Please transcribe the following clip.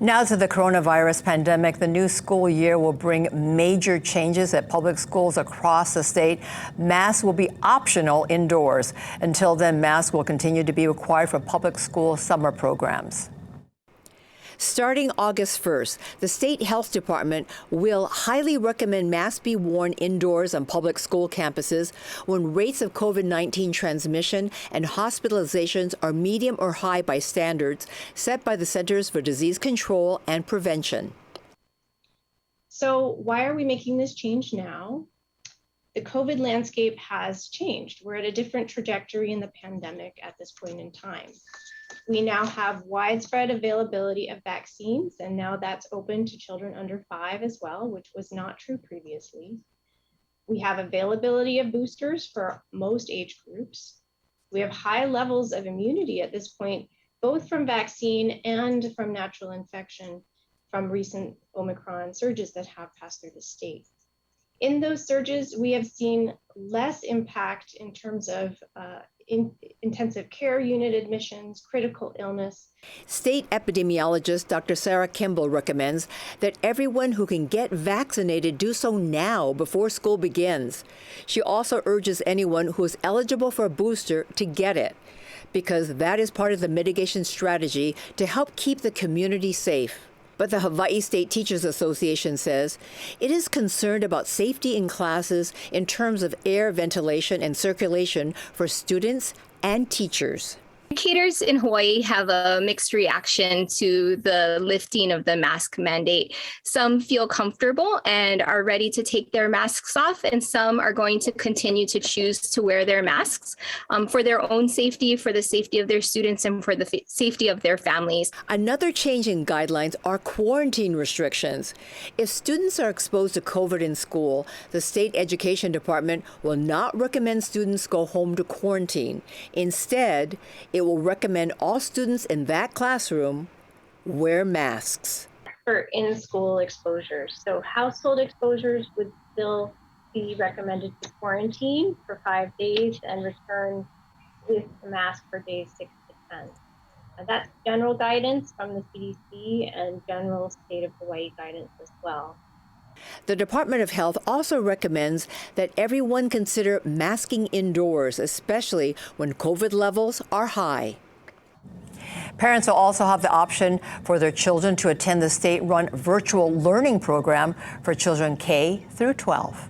Now to the coronavirus pandemic. The new school year will bring major changes at public schools across the state. Masks will be optional indoors. Until then, masks will continue to be required for public school summer programs. Starting August 1st, the State Health Department will highly recommend masks be worn indoors on public school campuses when rates of COVID-19 transmission and hospitalizations are medium or high by standards set by the Centers for Disease Control and Prevention. So why are we making this change now? The COVID landscape has changed. We're at a different trajectory in the pandemic at this point in time. We now have widespread availability of vaccines, and now that's open to children under 5 as well, which was not true previously. We have availability of boosters for most age groups. We have high levels of immunity at this point, both from vaccine and from natural infection from recent Omicron surges that have passed through the state. In those surges, we have seen less impact in terms of intensive care unit admissions, critical illness. State epidemiologist Dr. Sarah Kimball recommends that everyone who can get vaccinated do so now before school begins. She also urges anyone who is eligible for a booster to get it, because that is part of the mitigation strategy to help keep the community safe. But the Hawaii State Teachers Association says it is concerned about safety in classes in terms of air ventilation and circulation for students and teachers. Educators in Hawaii have a mixed reaction to the lifting of the mask mandate. Some feel comfortable and are ready to take their masks off, and some are going to continue to choose to wear their masks for their own safety, for the safety of their students, and for the safety of their families. Another change in guidelines are quarantine restrictions. If students are exposed to COVID in school, the State Education Department will not recommend students go home to quarantine. Instead, it will recommend all students in that classroom wear masks. For in-school exposures. So household exposures would still be recommended to quarantine for 5 days and return with a mask for days 6 to 10. That's general guidance from the CDC and general state of Hawaii guidance as well. The Department of Health also recommends that everyone consider masking indoors, especially when COVID levels are high. Parents will also have the option for their children to attend the state-run virtual learning program for children K through 12.